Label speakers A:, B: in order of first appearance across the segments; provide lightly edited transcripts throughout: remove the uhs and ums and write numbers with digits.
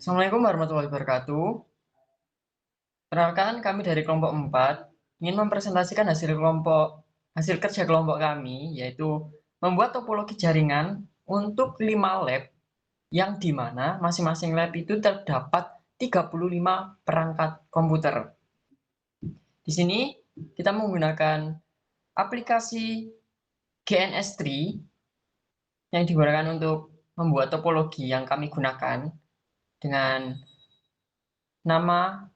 A: Assalamualaikum warahmatullahi wabarakatuh. Perkenalkan, kami dari kelompok 4 ingin mempresentasikan hasil kerja kelompok kami, yaitu membuat topologi jaringan untuk 5 lab, yang di mana masing-masing lab itu terdapat 35 perangkat komputer. Di sini kita menggunakan aplikasi GNS3 yang digunakan untuk membuat topologi yang kami gunakan dengan nama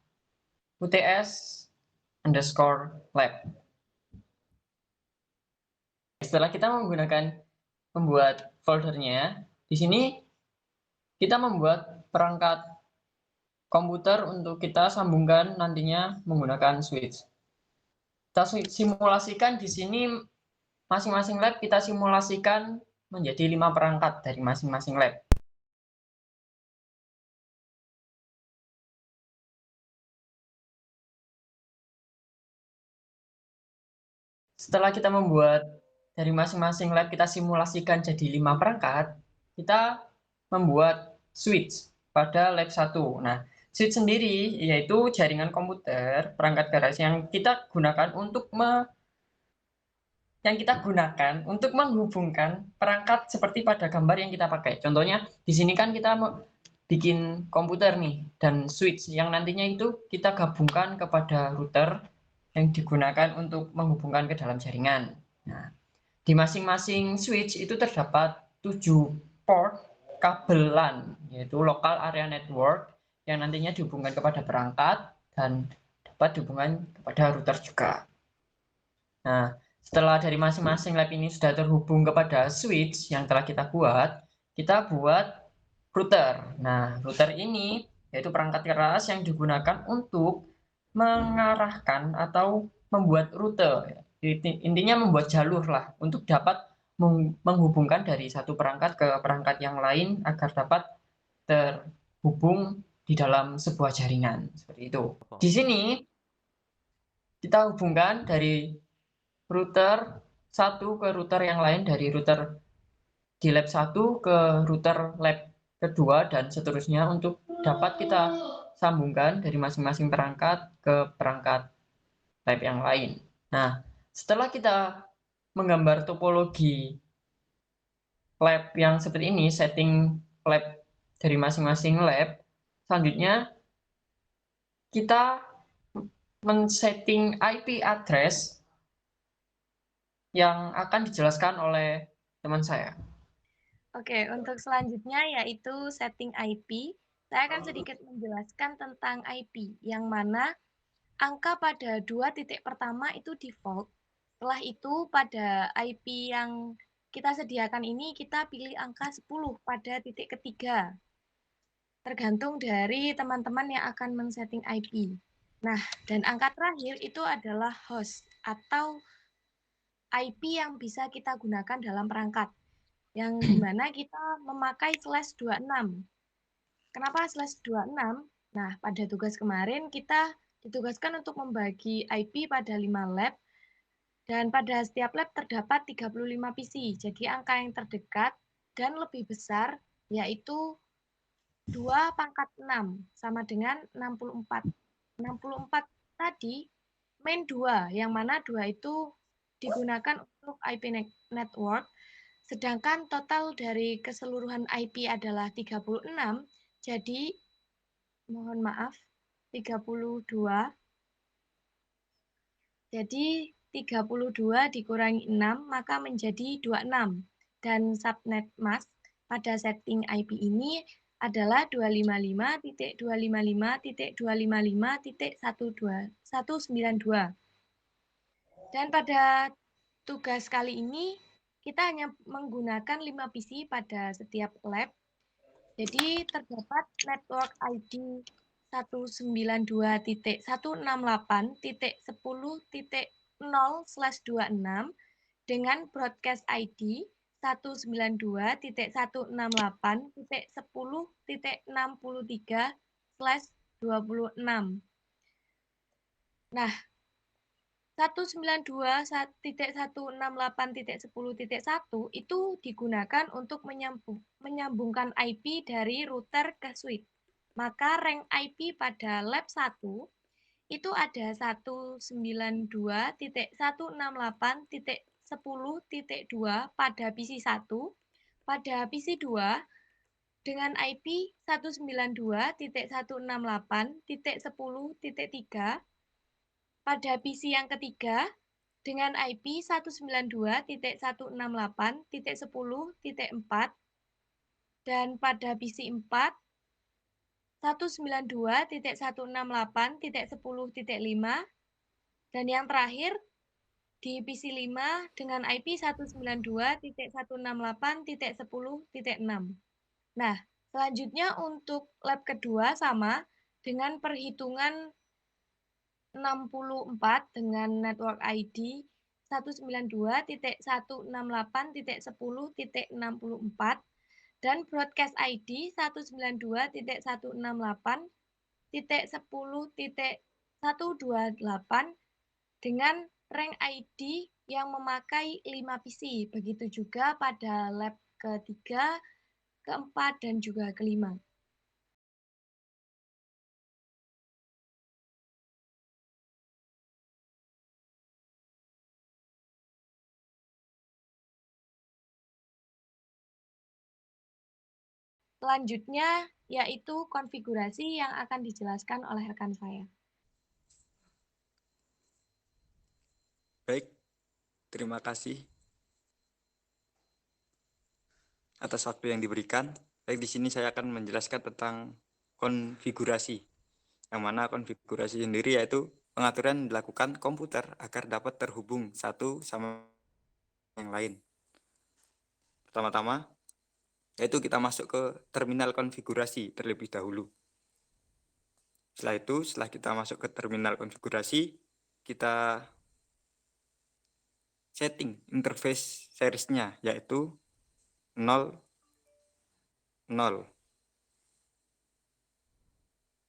A: UTS_lab. Setelah kita membuat foldernya, di sini kita membuat perangkat komputer untuk kita sambungkan nantinya menggunakan switch. Kita simulasikan di sini masing-masing lab kita simulasikan menjadi 5 perangkat dari masing-masing lab. Setelah kita membuat dari masing-masing lab kita simulasikan jadi 5 perangkat, kita membuat switch pada lab 1. Nah, switch sendiri yaitu jaringan komputer, perangkat keras yang kita gunakan untuk menghubungkan perangkat seperti pada gambar yang kita pakai. Contohnya di sini kan kita bikin komputer nih dan switch yang nantinya itu kita gabungkan kepada router yang digunakan untuk menghubungkan ke dalam jaringan. Nah, di masing-masing switch itu terdapat 7 port kabel LAN, yaitu local area network, yang nantinya dihubungkan kepada perangkat dan dapat dihubungkan kepada router juga. Nah, setelah dari masing-masing lab ini sudah terhubung kepada switch yang telah kita buat router. Nah, router ini yaitu perangkat keras yang digunakan untuk mengarahkan atau membuat rute. Intinya membuat jalur lah untuk dapat menghubungkan dari satu perangkat ke perangkat yang lain agar dapat terhubung di dalam sebuah jaringan seperti itu. Di sini kita hubungkan dari router satu ke router yang lain, dari router di lab 1 ke router lab kedua dan seterusnya untuk dapat kita sambungkan dari masing-masing perangkat ke perangkat lab yang lain. Nah, setelah kita menggambar topologi lab yang seperti ini, setting lab dari masing-masing lab, selanjutnya kita men-setting IP address yang akan dijelaskan oleh teman saya.
B: Oke, untuk selanjutnya yaitu setting IP. Saya akan sedikit menjelaskan tentang IP, yang mana angka pada 2 titik pertama itu default. Setelah itu pada IP yang kita sediakan ini kita pilih angka 10 pada titik ketiga. Tergantung dari teman-teman yang akan men-setting IP. Nah, dan angka terakhir itu adalah host atau IP yang bisa kita gunakan dalam perangkat, yang dimana kita memakai /26. Kenapa /26? Nah, pada tugas kemarin kita ditugaskan untuk membagi IP pada 5 lab, dan pada setiap lab terdapat 35 PC. Jadi angka yang terdekat dan lebih besar yaitu 2 pangkat 6 sama dengan 64. 64 tadi main 2, yang mana 2 itu digunakan untuk IP network, sedangkan total dari keseluruhan IP adalah 36, jadi mohon maaf 32. Jadi 32 dikurangi 6 maka menjadi 26. Dan subnet mask pada setting IP ini adalah 255.255.255.192. Dan pada tugas kali ini kita hanya menggunakan 5 PC pada setiap lab. Jadi terdapat network ID 192.168.10.0/26 dengan broadcast ID 192.168.10.63/26. Nah, 192.168.10.1 itu digunakan untuk menyambungkan IP dari router ke switch. Maka rank IP pada lab 1 itu ada 192.168.10.2 pada PC 1, pada PC 2 dengan IP 192.168.10.3, pada PC yang ketiga dengan IP 192.168.10.4, dan pada PC 4 192.168.10.5, dan yang terakhir di PC 5 dengan IP 192.168.10.6. Nah, selanjutnya untuk lab kedua sama dengan perhitungan 64 dengan network ID 192.168.10.64 dan broadcast ID 192.168.10.128 dengan rank ID yang memakai 5 PC. Begitu juga pada lab ketiga, keempat, dan juga kelima. Selanjutnya yaitu konfigurasi yang akan dijelaskan oleh rekan saya.
C: Baik, terima kasih atas waktu yang diberikan. Baik, di sini saya akan menjelaskan tentang konfigurasi. Yang mana konfigurasi sendiri yaitu pengaturan yang dilakukan komputer agar dapat terhubung satu sama yang lain. Pertama-tama, yaitu kita masuk ke terminal konfigurasi terlebih dahulu. Setelah itu, setelah kita masuk ke terminal konfigurasi, kita setting interface seriesnya yaitu 0, 0.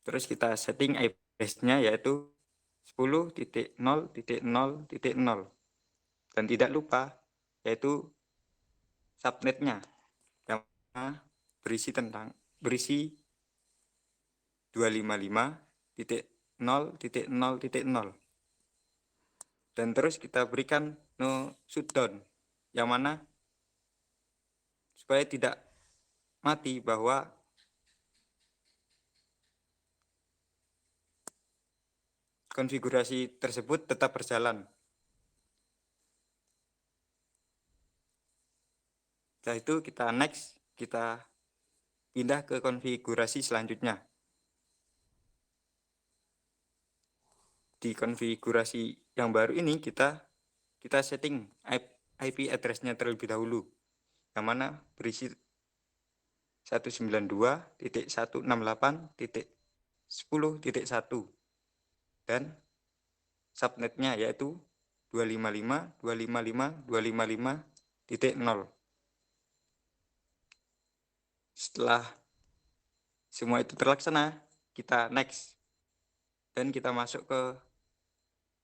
C: Terus kita setting IP address-nya yaitu 10.0.0.0. Dan tidak lupa yaitu subnetnya yang berisi 255.0.0.0. Dan terus kita berikan no shutdown yang mana supaya tidak mati bahwa konfigurasi tersebut tetap berjalan. Setelah itu kita next, kita pindah ke konfigurasi selanjutnya. Di konfigurasi yang baru ini kita setting IP address-nya terlebih dahulu, yang mana berisi 192.168.10.1 dan subnetnya yaitu 255.255.255.0. Setelah semua itu terlaksana, kita next dan kita masuk ke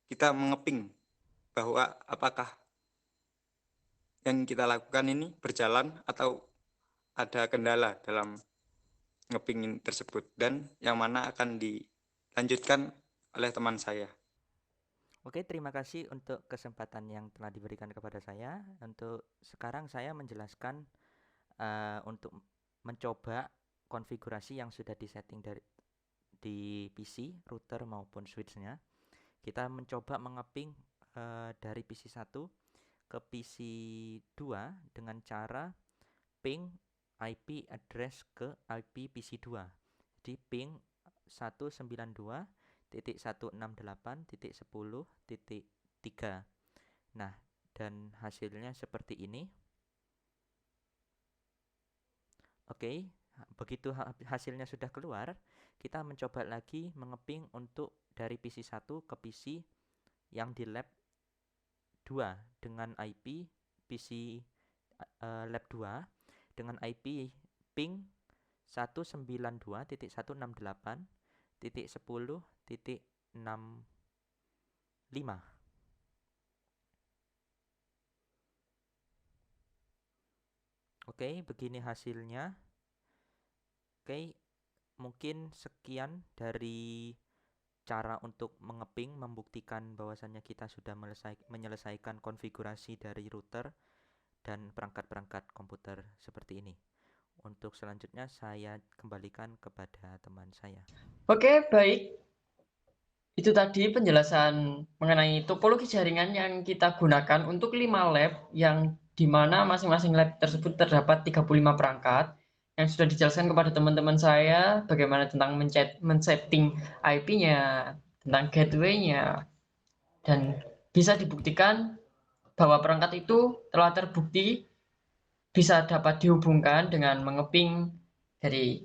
C: kita mengeping bahwa apakah yang kita lakukan ini berjalan atau ada kendala dalam ngepingin tersebut, dan yang mana akan dilanjutkan oleh teman saya.
D: Oke, terima kasih untuk kesempatan yang telah diberikan kepada saya. Untuk sekarang saya menjelaskan untuk mencoba konfigurasi yang sudah disetting di PC, router maupun switch-nya. Kita mencoba mengeping dari PC 1 ke PC 2 dengan cara ping IP address ke IP PC 2. Jadi ping 192.168.10.3. Nah, dan hasilnya seperti ini. Oke, begitu hasilnya sudah keluar, kita mencoba lagi mengeping untuk dari PC 1 ke PC yang di lab 2 dengan IP PC lab 2 dengan IP ping 192.168.10.65. Oke, begini hasilnya. Oke, mungkin sekian dari cara untuk membuktikan bahwasannya kita sudah menyelesaikan konfigurasi dari router dan perangkat-perangkat komputer seperti ini. Untuk selanjutnya saya kembalikan kepada teman saya.
A: Oke, baik. Itu tadi penjelasan mengenai topologi jaringan yang kita gunakan untuk 5 lab yang di mana masing-masing lab tersebut terdapat 35 perangkat yang sudah dijelaskan kepada teman-teman saya bagaimana tentang men-setting IP-nya, tentang gateway-nya, dan bisa dibuktikan bahwa perangkat itu telah terbukti bisa dapat dihubungkan dengan mengeping dari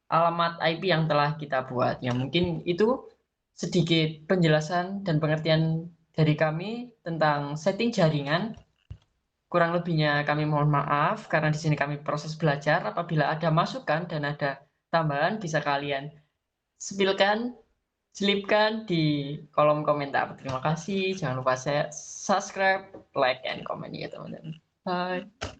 A: alamat IP yang telah kita buat. Ya, mungkin itu sedikit penjelasan dan pengertian dari kami tentang setting jaringan. Kurang lebihnya kami mohon maaf karena di sini kami proses belajar. Apabila ada masukan dan ada tambahan bisa kalian selipkan di kolom komentar. Terima kasih. Jangan lupa subscribe, like, and comment ya teman-teman. Bye.